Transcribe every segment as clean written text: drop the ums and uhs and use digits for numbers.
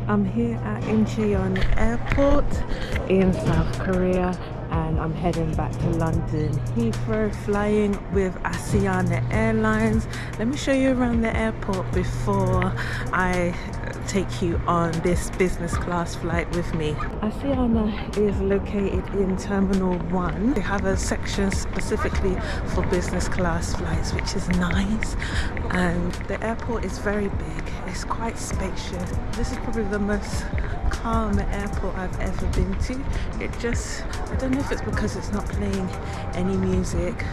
I'm here at Incheon Airport in South Korea and I'm heading back to London Heathrow, flying with Asiana Airlines. Let me show you around the airport before I take you on this business class flight with me. Asiana is located in Terminal 1. They have a section specifically for business class flights, which is nice, and the airport is very big. It's quite spacious. This is probably the most calm airport I've ever been to. I don't know if it's because it's not playing any music,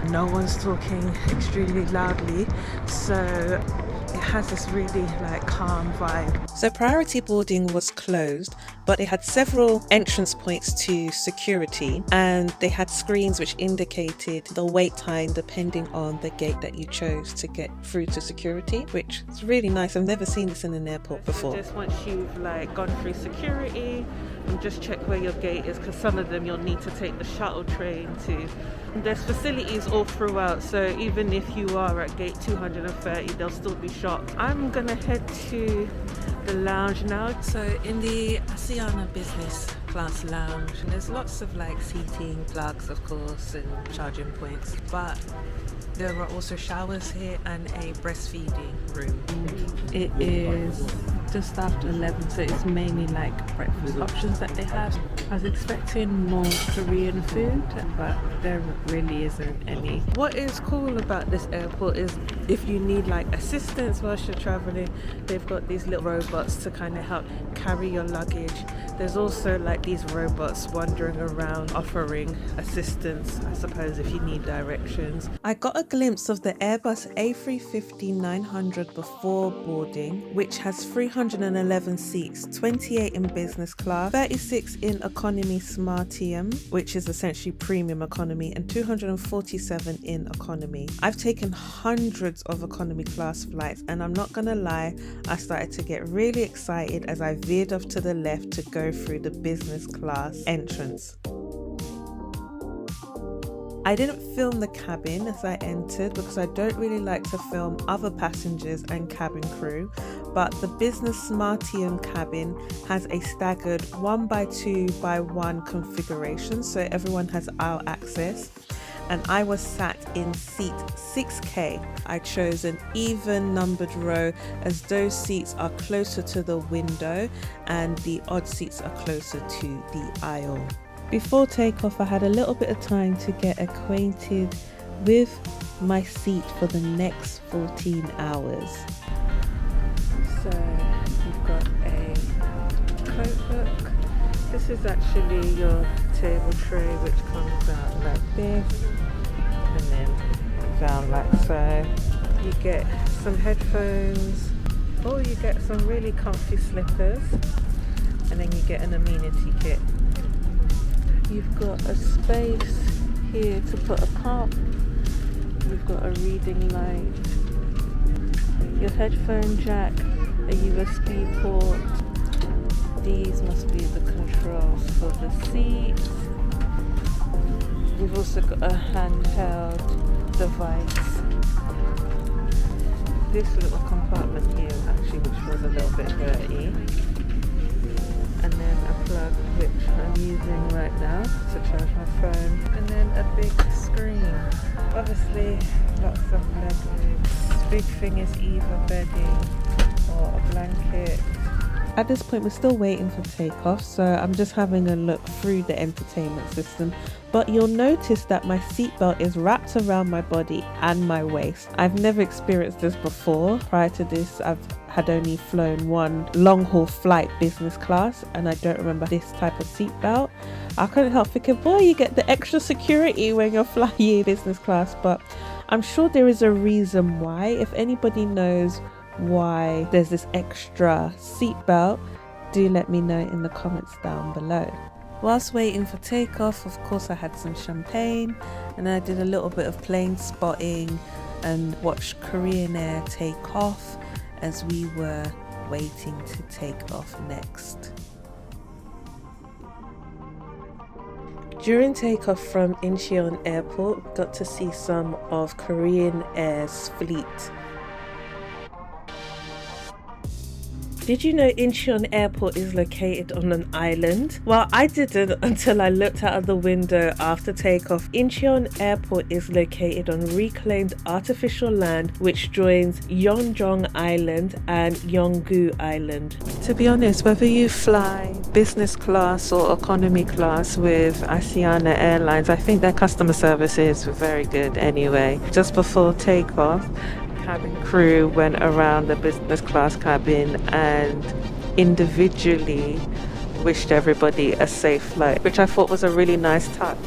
no one's talking extremely loudly, so it has this really calm vibe. So priority boarding was closed, but they had several entrance points to security and they had screens which indicated the wait time depending on the gate that you chose to get through to security, which is really nice. I've never seen this in an airport before. Just once you've gone through security, and just check where your gate is, because some of them you'll need to take the shuttle train to. There's facilities all throughout, so even if you are at gate 230, they'll still be shops. I'm gonna head to the lounge now. So in the Asiana business class lounge, there's lots of seating, plugs of course, and charging points, but there are also showers here and a breastfeeding room. It is just after 11, so it's mainly breakfast options that they have. I was expecting more Korean food, but there really isn't any. What is cool about this airport is if you need assistance whilst you're traveling, they've got these little robots to kind of help carry your luggage. There's also these robots wandering around offering assistance, I suppose, if you need directions. I got a glimpse of the Airbus A350-900 before boarding, which has 311 seats, 28 in business class, 36 in economy Smartium, which is essentially premium economy, and 247 in economy. I've taken hundreds of economy class flights, and I'm not gonna lie, I started to get really excited as I veered off to the left to go through the business class entrance. I didn't film the cabin as I entered because I don't really like to film other passengers and cabin crew, but the business Smartium cabin has a staggered 1x2x1 configuration, so everyone has aisle access, and I was sat in seat 6K. I chose an even numbered row as those seats are closer to the window and the odd seats are closer to the aisle. Before takeoff, I had a little bit of time to get acquainted with my seat for the next 14 hours. So you've got a coat hook. This is actually your table tray, which comes out like this and then down like so. You get some headphones, or you get some really comfy slippers, and then you get an amenity kit. You've got a space here to put a cup. You've got a reading light, your headphone jack, a USB port. These must be the controls for the seats. We've also got a handheld device. This little compartment here actually, which was a little bit dirty. And then a plug which I'm using right now to charge my phone, and then a big screen. Obviously lots of bedding. Big thing is either bedding or a blanket. At this point we're still waiting for takeoff, so I'm just having a look through the entertainment system, but you'll notice that my seatbelt is wrapped around my body and my waist. I've never experienced this before. Prior to this, I've had only flown one long haul flight business class, and I don't remember this type of seatbelt. I couldn't help thinking, boy, you get the extra security when you're flying business class, but I'm sure there is a reason why. If anybody knows why there's this extra seatbelt, do let me know in the comments down below. Whilst waiting for takeoff, of course I had some champagne, and I did a little bit of plane spotting and watched Korean Air take off as we were waiting to take off next. During takeoff from Incheon Airport, got to see some of Korean Air's fleet. Did you know Incheon Airport is located on an island? Well, I didn't until I looked out of the window after takeoff. Incheon Airport is located on reclaimed artificial land which joins Yeonjong Island and Yeonggu Island. To be honest, whether you fly business class or economy class with Asiana Airlines, I think their customer service is very good anyway. Just before takeoff, cabin crew went around the business class cabin and individually wished everybody a safe flight, which I thought was a really nice touch.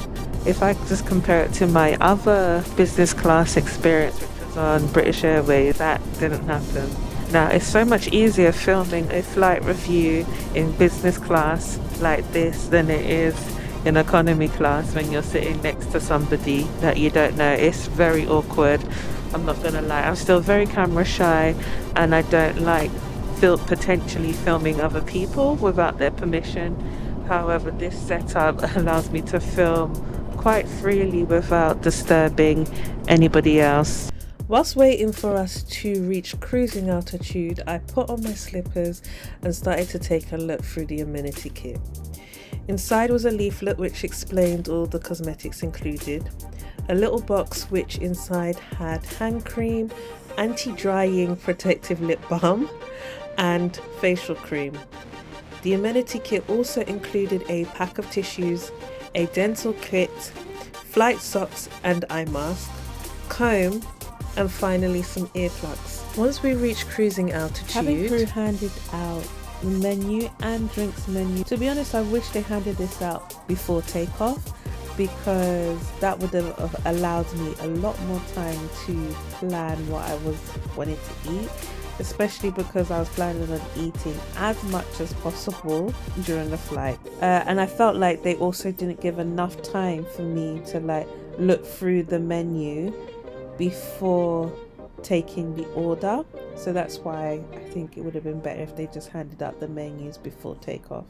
If I just compare it to my other business class experience, which was on British Airways, that didn't happen. Now, it's so much easier filming a flight review in business class like this than it is in economy class when you're sitting next to somebody that you don't know. It's very awkward. I'm not gonna lie, I'm still very camera shy and I don't like potentially filming other people without their permission. However, this setup allows me to film quite freely without disturbing anybody else. Whilst waiting for us to reach cruising altitude, I put on my slippers and started to take a look through the amenity kit. Inside was a leaflet which explained all the cosmetics included, a little box which inside had hand cream, anti-drying protective lip balm and facial cream. The amenity kit also included a pack of tissues, a dental kit, flight socks and eye mask, comb, and finally some earplugs. Once we reached cruising altitude, cabin crew handed out the menu and drinks menu. To be honest, I wish they handed this out before takeoff, because that would have allowed me a lot more time to plan what I was wanting to eat, especially because I was planning on eating as much as possible during the flight. And I felt like they also didn't give enough time for me to like look through the menu before taking the order. So that's why I think it would have been better if they just handed out the menus before takeoff.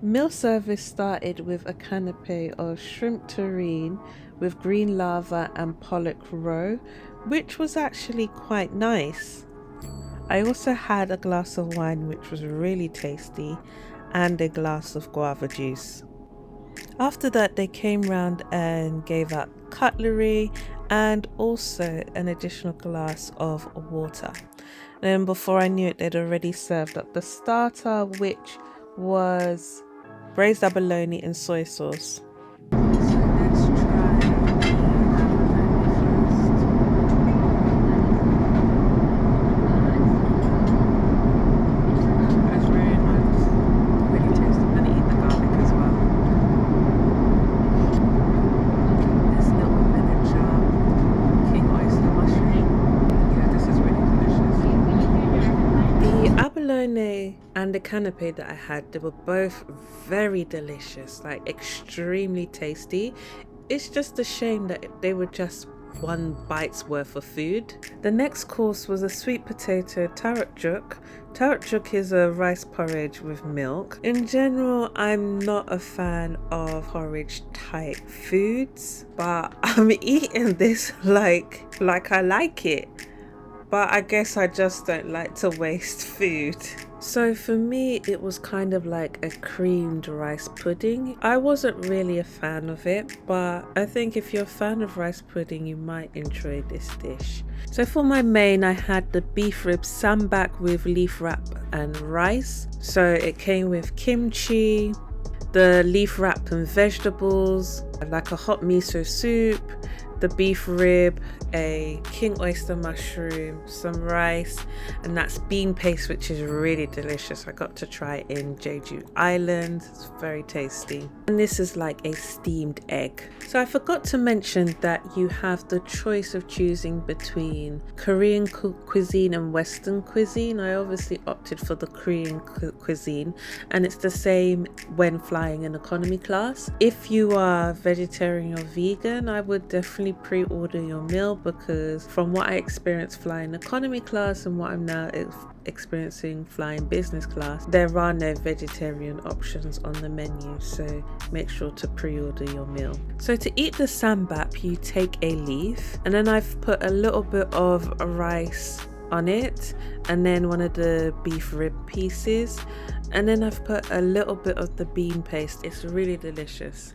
Meal service started with a canapé of shrimp terrine with green lava and pollock roe, which was actually quite nice. I also had a glass of wine which was really tasty and a glass of guava juice. After that they came round and gave out cutlery and also an additional glass of water. Then before I knew it, they'd already served up the starter, which was braised abalone and soy sauce. And the canapé that I had, they were both very delicious, like extremely tasty. It's just a shame that they were just one bite's worth of food. The next course was a sweet potato tarakjuk. Tarakjuk is a rice porridge with milk. In general, I'm not a fan of porridge type foods, but I'm eating this like I like it. But I guess I just don't like to waste food. So for me, it was kind of like a creamed rice pudding. I wasn't really a fan of it, but I think if you're a fan of rice pudding, you might enjoy this dish. So for my main, I had the beef rib sambak with leaf wrap and rice. So it came with kimchi, the leaf wrap and vegetables, like a hot miso soup, the beef rib, a king oyster mushroom, some rice, and that's bean paste, which is really delicious. I got to try it in Jeju Island. It's very tasty. And this is like a steamed egg. So I forgot to mention that you have the choice of choosing between Korean cuisine and Western cuisine. I obviously opted for the Korean cuisine, and it's the same when flying in economy class. If you are vegetarian or vegan, I would definitely pre-order your meal, because from what I experienced flying economy class and what I'm now experiencing flying business class, there are no vegetarian options on the menu, so make sure to pre-order your meal. So to eat the sambap, you take a leaf, and then I've put a little bit of rice on it, and then one of the beef rib pieces, and then I've put a little bit of the bean paste. It's really delicious.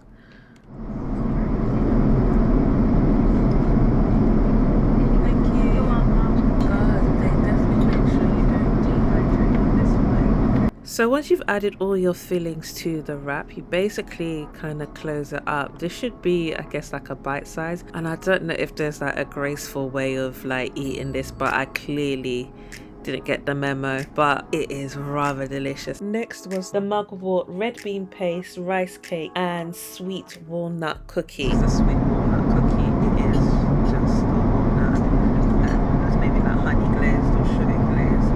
So once you've added all your fillings to the wrap, you basically kind of close it up. This should be, I guess, like a bite size, and I don't know if there's like a graceful way of like eating this, but I clearly didn't get the memo, but it is rather delicious. Next was the mugwort red bean paste, rice cake, and sweet walnut cookie. It's a sweet walnut cookie. It is just a walnut, and it's maybe like honey glazed or sugar glazed.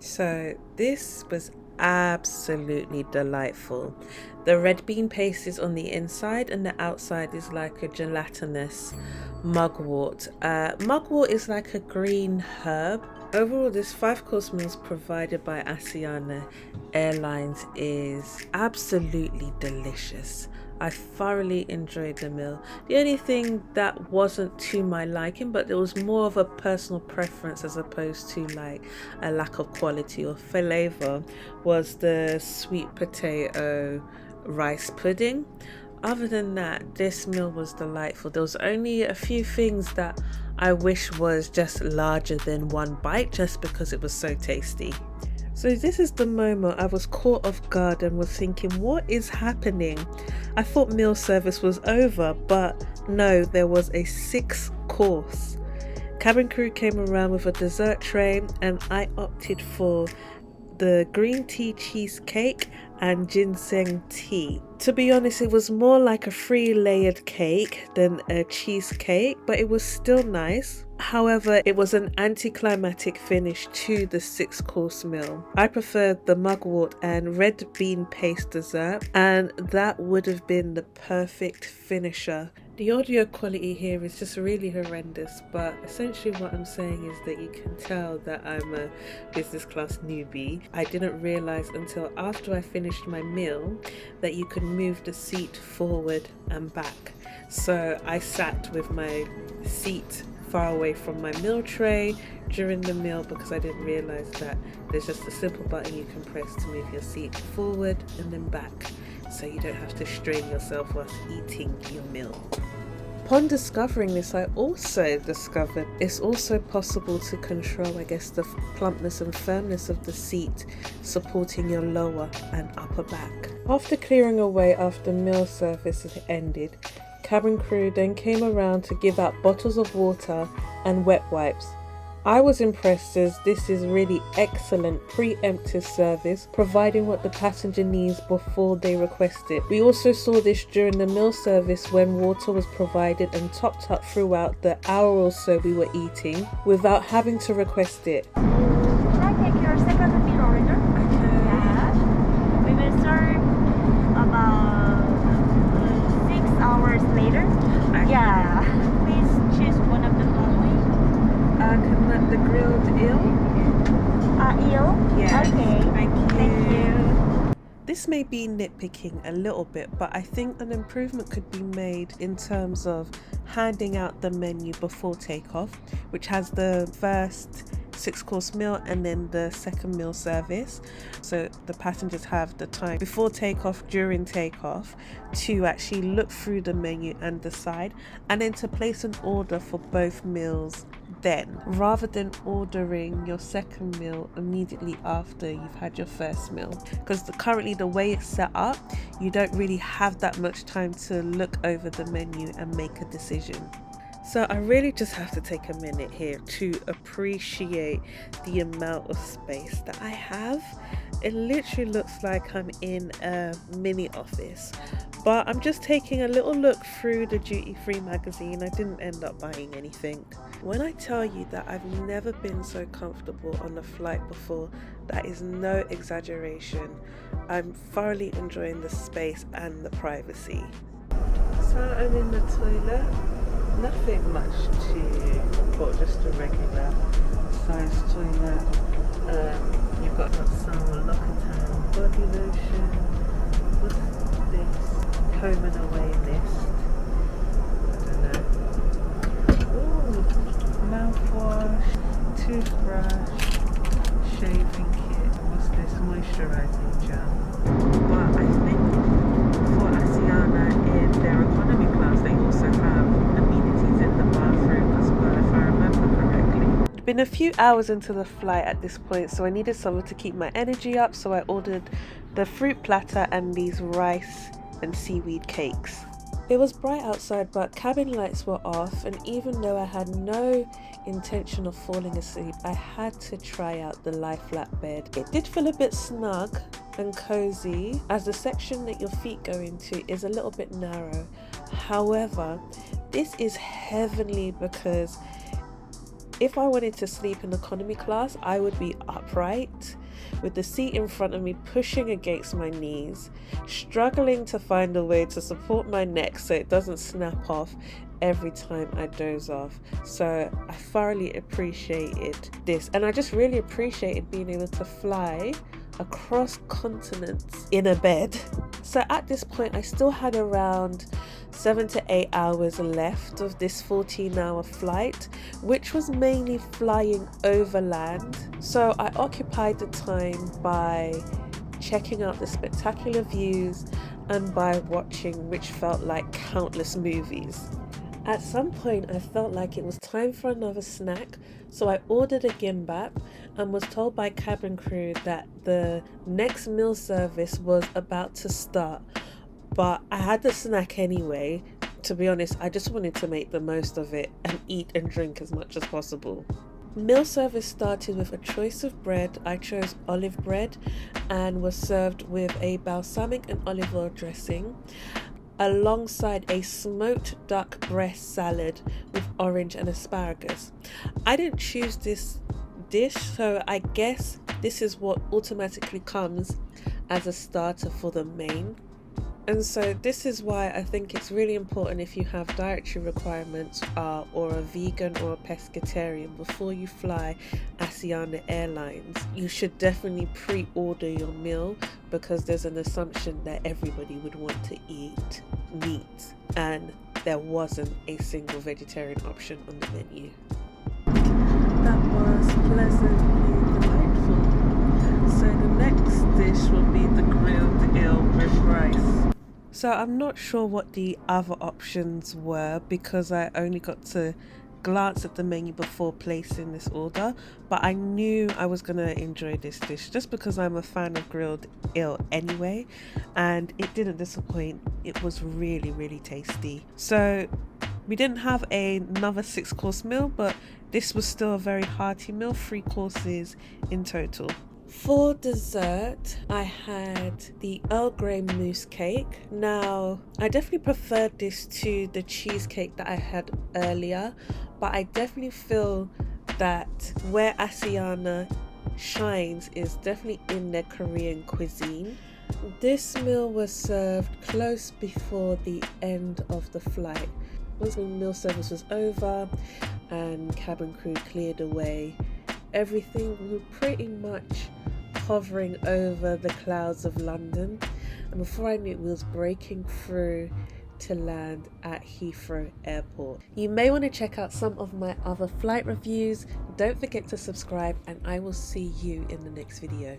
So this was absolutely delightful. The red bean paste is on the inside, and the outside is like a gelatinous mugwort. Mugwort is like a green herb. Overall, this 5-course meal provided by Asiana Airlines is absolutely delicious. I thoroughly enjoyed the meal. The only thing that wasn't to my liking, but it was more of a personal preference as opposed to like a lack of quality or flavor, was the sweet potato rice pudding. Other than that, this meal was delightful. There was only a few things that I wish was just larger than one bite, just because it was so tasty. So this is the moment I was caught off guard and was thinking, what is happening? I thought meal service was over, but no, there was a 6-course. Cabin crew came around with a dessert tray, and I opted for the green tea cheesecake and ginseng tea. To be honest, it was more like a 3-layered cake than a cheesecake, but it was still nice. However, it was an anticlimactic finish to the 6-course meal. I preferred the mugwort and red bean paste dessert, and that would have been the perfect finisher. The audio quality here is just really horrendous, but essentially what I'm saying is that you can tell that I'm a business class newbie. I didn't realize until after I finished my meal that you could move the seat forward and back. So I sat with my seat far away from my meal tray during the meal because I didn't realize that there's just a simple button you can press to move your seat forward and then back, so you don't have to strain yourself whilst eating your meal. Upon discovering this, I also discovered it's also possible to control, I guess, the plumpness and firmness of the seat, supporting your lower and upper back. After clearing away after meal service had ended, cabin crew then came around to give out bottles of water and wet wipes. I was impressed, as this is really excellent preemptive service, providing what the passenger needs before they request it. We also saw this during the meal service when water was provided and topped up throughout the hour or so we were eating without having to request it. Can I take your second meal order? Okay. Yeah. We will serve about 6 hours later. Okay. Yeah. Please choose one of the following. Can the grilled eel? Eel? Yes. Okay. Thank you. Thank you. This may be nitpicking a little bit, but I think an improvement could be made in terms of handing out the menu before takeoff, which has the first 6-course meal and then the second meal service, so the passengers have the time before takeoff, during takeoff, to actually look through the menu and decide, and then to place an order for both meals then, rather than ordering your second meal immediately after you've had your first meal, because currently the way it's set up, you don't really have that much time to look over the menu and make a decision. So I really just have to take a minute here to appreciate the amount of space that I have. It literally looks like I'm in a mini office, but I'm just taking a little look through the duty-free magazine. I didn't end up buying anything. When I tell you that I've never been so comfortable on a flight before, that is no exaggeration. I'm thoroughly enjoying the space and the privacy. So I'm in the toilet. Nothing much to report, just a regular size toilet. You've got some L'Occitane body lotion. What's this? Home and Away mist. toothbrush, shaving kit, what's this, moisturizing gel. But I think for Asiana in their economy class they also have amenities in the bathroom as well, if I remember correctly. It'd been a few hours into the flight at this point, so I needed something to keep my energy up, so I ordered the fruit platter and these rice and seaweed cakes. It was bright outside, but cabin lights were off, and even though I had no intention of falling asleep, I had to try out the lie flat bed. It did feel a bit snug and cozy, as the section that your feet go into is a little bit narrow. However, this is heavenly because if I wanted to sleep in economy class, I would be upright with the seat in front of me pushing against my knees, struggling to find a way to support my neck so it doesn't snap off every time I doze off. So I thoroughly appreciated this, and I just really appreciated being able to fly across continents in a bed. So at this point I still had around 7 to 8 hours left of this 14-hour flight, which was mainly flying overland. So I occupied the time by checking out the spectacular views and by watching which felt like countless movies. At some point I felt like it was time for another snack, so I ordered a gimbap and was told by cabin crew that the next meal service was about to start. But I had the snack anyway. To be honest, I just wanted to make the most of it and eat and drink as much as possible. Meal service started with a choice of bread. I chose olive bread and was served with a balsamic and olive oil dressing, alongside a smoked duck breast salad with orange and asparagus. I didn't choose this dish, so I guess this is what automatically comes as a starter for the main. And so this is why I think it's really important, if you have dietary requirements or a vegan or a pescatarian before you fly Asiana Airlines, you should definitely pre-order your meal, because there's an assumption that everybody would want to eat meat, and there wasn't a single vegetarian option on the menu. That was pleasantly delightful. So the next dish will be the grilled eel with rice. So I'm not sure what the other options were because I only got to glance at the menu before placing this order, but I knew I was gonna enjoy this dish just because I'm a fan of grilled eel anyway, and it didn't disappoint. It was really, really tasty. So we didn't have another 6-course meal, but this was still a very hearty meal, 3 courses in total. For dessert, I had the Earl Grey mousse cake. Now, I definitely preferred this to the cheesecake that I had earlier, but I definitely feel that where Asiana shines is definitely in their Korean cuisine. This meal was served close before the end of the flight. Once the meal service was over and cabin crew cleared away, everything was pretty much hovering over the clouds of London, and before I knew it, we was breaking through to land at Heathrow Airport. You may want to check out some of my other flight reviews. Don't forget to subscribe, and I will see you in the next video.